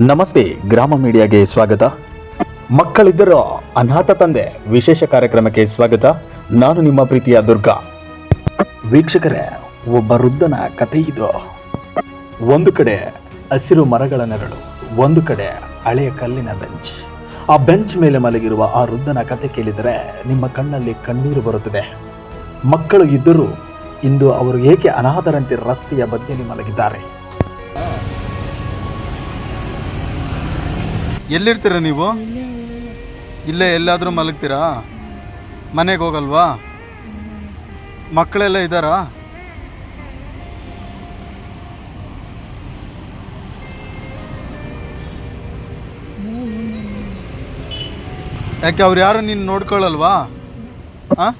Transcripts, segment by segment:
ನಮಸ್ತೆ, ಗ್ರಾಮ ಮೀಡಿಯಾಗೆ ಸ್ವಾಗತ. ಮಕ್ಕಳಿದ್ದರೂ ಅನಾಥ ತಂದೆ ವಿಶೇಷ ಕಾರ್ಯಕ್ರಮಕ್ಕೆ ಸ್ವಾಗತ. ನಾನು ನಿಮ್ಮ ಪ್ರೀತಿಯ ದುರ್ಗಾ. ವೀಕ್ಷಕರೇ, ಒಬ್ಬ ವೃದ್ಧನ ಕಥೆ ಇದು. ಒಂದು ಕಡೆ ಹಸಿರು ಮರಗಳ ನೆರಳು, ಒಂದು ಕಡೆ ಹಳೆಯ ಕಲ್ಲಿನ ಬೆಂಚ್. ಆ ಬೆಂಚ್ ಮೇಲೆ ಮಲಗಿರುವ ಆ ವೃದ್ಧನ ಕಥೆ ಕೇಳಿದರೆ ನಿಮ್ಮ ಕಣ್ಣಲ್ಲಿ ಕಣ್ಣೀರು ಬರುತ್ತದೆ. ಮಕ್ಕಳು ಇದ್ದರೂ ಇಂದು ಅವರು ಏಕೆ ಅನಾಥರಂತೆ ರಸ್ತೆಯ ಬದಿಯಲ್ಲಿ ಮಲಗಿದ್ದಾರೆ? ಎಲ್ಲಿರ್ತೀರ ನೀವು? ಇಲ್ಲೇ ಎಲ್ಲಾದರೂ ಮಲಗ್ತೀರಾ? ಮನೆಗೆ ಹೋಗಲ್ವಾ? ಮಕ್ಕಳೆಲ್ಲ ಇದ್ದಾರಾ? ಯಾಕೆ ಅವ್ರು ಯಾರು ನೀನು ನೋಡ್ಕೊಳ್ಳಲ್ವಾ?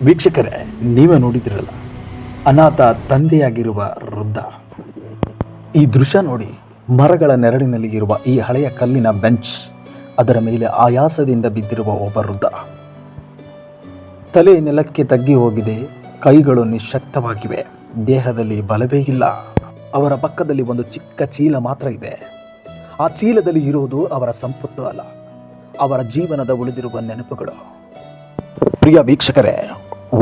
ವೀಕ್ಷಕರೇ, ನೀವೇ ನೋಡಿದಿರಲ್ಲ, ಅನಾಥ ತಂದೆಯಾಗಿರುವ ವೃದ್ಧ. ಈ ದೃಶ್ಯ ನೋಡಿ. ಮರಗಳ ನೆರಳಿನಲ್ಲಿ ಇರುವ ಈ ಹಳೆಯ ಕಲ್ಲಿನ ಬೆಂಚ್, ಅದರ ಮೇಲೆ ಆಯಾಸದಿಂದ ಬಿದ್ದಿರುವ ಒಬ್ಬ ವೃದ್ಧ. ತಲೆ ನೆಲಕ್ಕೆ ತಗ್ಗಿ ಹೋಗಿದೆ, ಕೈಗಳು ನಿಶ್ಶಕ್ತವಾಗಿವೆ, ದೇಹದಲ್ಲಿ ಬಲವೇ ಇಲ್ಲ. ಅವರ ಪಕ್ಕದಲ್ಲಿ ಒಂದು ಚಿಕ್ಕ ಚೀಲ ಮಾತ್ರ ಇದೆ. ಆ ಚೀಲದಲ್ಲಿ ಇರುವುದು ಅವರ ಸಂಪತ್ತು ಅಲ್ಲ, ಅವರ ಜೀವನದ ಉಳಿದಿರುವ ನೆನಪುಗಳು. ಪ್ರಿಯ ವೀಕ್ಷಕರೇ,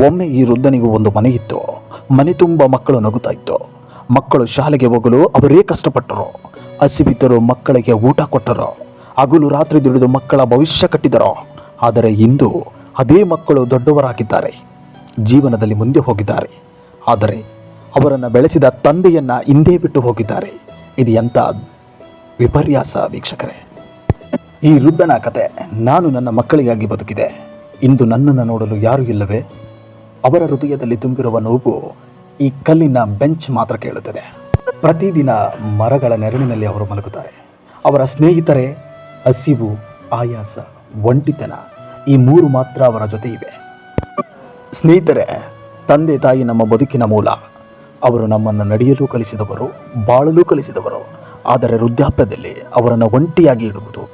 ಒಮ್ಮೆ ಈ ವೃದ್ಧನಿಗೂ ಒಂದು ಮನೆ ಇತ್ತು. ಮನೆ ತುಂಬ ಮಕ್ಕಳು ನಗುತ್ತಾ ಇತ್ತು. ಮಕ್ಕಳು ಶಾಲೆಗೆ ಹೋಗಲು ಅವರೇ ಕಷ್ಟಪಟ್ಟರು. ಹಸಿಬಿದ್ದರು ಮಕ್ಕಳಿಗೆ ಊಟ ಕೊಟ್ಟರು. ಹಗಲು ರಾತ್ರಿ ದುಡಿದು ಮಕ್ಕಳ ಭವಿಷ್ಯ ಕಟ್ಟಿದರು. ಆದರೆ ಇಂದು ಅದೇ ಮಕ್ಕಳು ದೊಡ್ಡವರಾಗಿದ್ದಾರೆ, ಜೀವನದಲ್ಲಿ ಮುಂದೆ ಹೋಗಿದ್ದಾರೆ. ಆದರೆ ಅವರನ್ನು ಬೆಳೆಸಿದ ತಂದೆಯನ್ನು ಹಿಂದೆ ಬಿಟ್ಟು ಹೋಗಿದ್ದಾರೆ. ಇದು ಎಂಥ ವಿಪರ್ಯಾಸ ವೀಕ್ಷಕರೇ! ಈ ವೃದ್ಧನ ಕತೆ. ನಾನು ನನ್ನ ಮಕ್ಕಳಿಗಾಗಿ ಬದುಕಿದೆ, ಇಂದು ನನ್ನನ್ನು ನೋಡಲು ಯಾರೂ ಇಲ್ಲವೇ? ಅವರ ಹೃದಯದಲ್ಲಿ ತುಂಬಿರುವ ನೋವು ಈ ಕಲ್ಲಿನ ಬೆಂಚ್ ಮಾತ್ರ ಕೇಳುತ್ತದೆ. ಪ್ರತಿದಿನ ಮರಗಳ ನೆರಳಿನಲ್ಲಿ ಅವರು ಮಲಗುತ್ತಾರೆ. ಅವರ ಸ್ನೇಹಿತರೆ ಹಸಿವು, ಆಯಾಸ, ಒಂಟಿತನ, ಈ ಮೂರು ಮಾತ್ರ ಅವರ ಜೊತೆ ಇವೆ. ಸ್ನೇಹಿತರೆ, ತಂದೆ ತಾಯಿ ನಮ್ಮ ಬದುಕಿನ ಮೂಲ. ಅವರು ನಮ್ಮನ್ನು ನಡೆಯಲು ಕಲಿಸಿದವರು, ಬಾಳಲು ಕಲಿಸಿದವರು. ಆದರೆ ವೃದ್ಧಾಪ್ಯದಲ್ಲಿ ಅವರನ್ನು ಒಂಟಿಯಾಗಿ ಇಡುವುದು,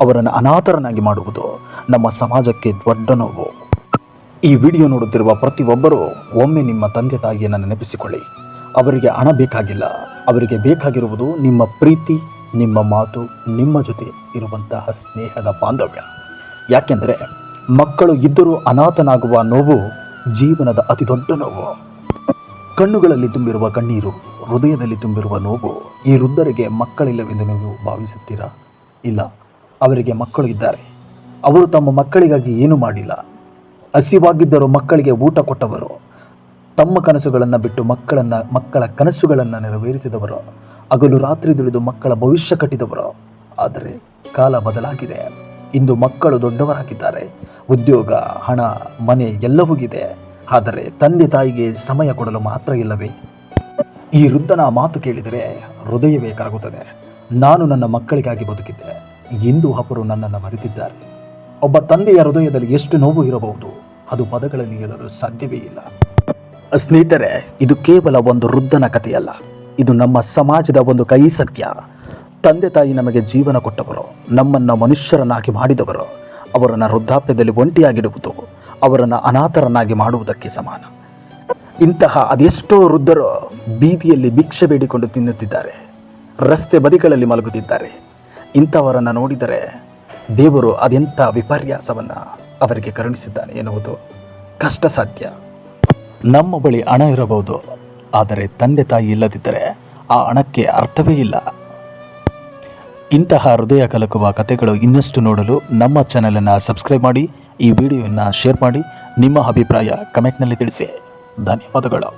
ಅವರನ್ನು ಅನಾಥರನ್ನಾಗಿ ಮಾಡುವುದು ನಮ್ಮ ಸಮಾಜಕ್ಕೆ ದೊಡ್ಡ ನೋವು. ಈ ವಿಡಿಯೋ ನೋಡುತ್ತಿರುವ ಪ್ರತಿಯೊಬ್ಬರೂ ಒಮ್ಮೆ ನಿಮ್ಮ ತಂದೆ ತಾಯಿಯನ್ನು ನೆನಪಿಸಿಕೊಳ್ಳಿ. ಅವರಿಗೆ ಹಣ ಬೇಕಾಗಿಲ್ಲ, ಅವರಿಗೆ ಬೇಕಾಗಿರುವುದು ನಿಮ್ಮ ಪ್ರೀತಿ, ನಿಮ್ಮ ಮಾತು, ನಿಮ್ಮ ಜೊತೆ ಇರುವಂತಹ ಸ್ನೇಹದ ಬಾಂಧವ್ಯ. ಯಾಕೆಂದರೆ ಮಕ್ಕಳು ಇದ್ದರೂ ಅನಾಥನಾಗುವ ನೋವು ಜೀವನದ ಅತಿ ದೊಡ್ಡ ನೋವು. ಕಣ್ಣುಗಳಲ್ಲಿ ತುಂಬಿರುವ ಕಣ್ಣೀರು, ಹೃದಯದಲ್ಲಿ ತುಂಬಿರುವ ನೋವು. ಈ ವೃದ್ಧರಿಗೆ ಮಕ್ಕಳಿಲ್ಲವೆಂದು ನೀವು ಭಾವಿಸುತ್ತೀರಾ? ಇಲ್ಲ, ಅವರಿಗೆ ಮಕ್ಕಳು ಇದ್ದಾರೆ. ಅವರು ತಮ್ಮ ಮಕ್ಕಳಿಗಾಗಿ ಏನು ಮಾಡಿಲ್ಲ. ಹಸಿವಾಗಿದ್ದರೂ ಮಕ್ಕಳಿಗೆ ಊಟ ಕೊಟ್ಟವರು, ತಮ್ಮ ಕನಸುಗಳನ್ನು ಬಿಟ್ಟು ಮಕ್ಕಳ ಕನಸುಗಳನ್ನು ನೆರವೇರಿಸಿದವರು, ಹಗಲು ರಾತ್ರಿ ದುಡಿದು ಮಕ್ಕಳ ಭವಿಷ್ಯ ಕಟ್ಟಿದವರು. ಆದರೆ ಕಾಲ ಬದಲಾಗಿದೆ. ಇಂದು ಮಕ್ಕಳು ದೊಡ್ಡವರಾಗಿದ್ದಾರೆ. ಉದ್ಯೋಗ, ಹಣ, ಮನೆ ಎಲ್ಲವೂ ಇದೆ. ಆದರೆ ತಂದೆ ತಾಯಿಗೆ ಸಮಯ ಕೊಡಲು ಮಾತ್ರ ಇಲ್ಲವೇ? ಈ ವೃದ್ಧನ ಮಾತು ಕೇಳಿದರೆ ಹೃದಯವೇ ಕರಗುತ್ತದೆ. ನಾನು ನನ್ನ ಮಕ್ಕಳಿಗಾಗಿ ಬದುಕಿದ್ದೆ, ಇಂದು ಅವರು ನನ್ನನ್ನು ಮರೆತಿದ್ದಾರೆ. ಒಬ್ಬ ತಂದೆಯ ಹೃದಯದಲ್ಲಿ ಎಷ್ಟು ನೋವು ಇರಬಹುದು, ಅದು ಪದಗಳಲ್ಲಿ ಹೇಳಲು ಸಾಧ್ಯವೇ ಇಲ್ಲ. ಸ್ನೇಹಿತರೆ, ಇದು ಕೇವಲ ಒಂದು ವೃದ್ಧನ ಕಥೆಯಲ್ಲ, ಇದು ನಮ್ಮ ಸಮಾಜದ ಒಂದು ಕಹಿ ಸತ್ಯ. ತಂದೆ ತಾಯಿ ನಮಗೆ ಜೀವನ ಕೊಟ್ಟವರು, ನಮ್ಮನ್ನು ಮನುಷ್ಯರನ್ನಾಗಿ ಮಾಡಿದವರು. ಅವರನ್ನು ವೃದ್ಧಾಪ್ಯದಲ್ಲಿ ಒಂಟಿಯಾಗಿಡುವುದು ಅವರನ್ನು ಅನಾಥರನ್ನಾಗಿ ಮಾಡುವುದಕ್ಕೆ ಸಮಾನ. ಇಂತಹ ಅದೆಷ್ಟೋ ವೃದ್ಧರು ಬೀದಿಯಲ್ಲಿ ಭಿಕ್ಷೆ ಬೇಡಿಕೊಂಡು ತಿನ್ನುತ್ತಿದ್ದಾರೆ, ರಸ್ತೆ ಬದಿಗಳಲ್ಲಿ ಮಲಗುತ್ತಿದ್ದಾರೆ. ಇಂಥವರನ್ನು ನೋಡಿದರೆ ದೇವರು ಅದೆಂಥ ವಿಪರ್ಯಾಸವನ್ನು ಅವರಿಗೆ ಕರುಣಿಸಿದ್ದಾನೆ ಎನ್ನುವುದು ಕಷ್ಟ ಸಾಧ್ಯ. ನಮ್ಮ ಬಳಿ ಹಣ ಇರಬಹುದು, ಆದರೆ ತಂದೆ ತಾಯಿ ಇಲ್ಲದಿದ್ದರೆ ಆ ಹಣಕ್ಕೆ ಅರ್ಥವೇ ಇಲ್ಲ. ಇಂತಹ ಹೃದಯ ಕಲಕುವ ಕಥೆಗಳು ಇನ್ನಷ್ಟು ನೋಡಲು ನಮ್ಮ ಚಾನಲನ್ನು ಸಬ್ಸ್ಕ್ರೈಬ್ ಮಾಡಿ, ಈ ವಿಡಿಯೋವನ್ನು ಶೇರ್ ಮಾಡಿ, ನಿಮ್ಮ ಅಭಿಪ್ರಾಯ ಕಮೆಂಟ್ನಲ್ಲಿ ತಿಳಿಸಿ. ಧನ್ಯವಾದಗಳು.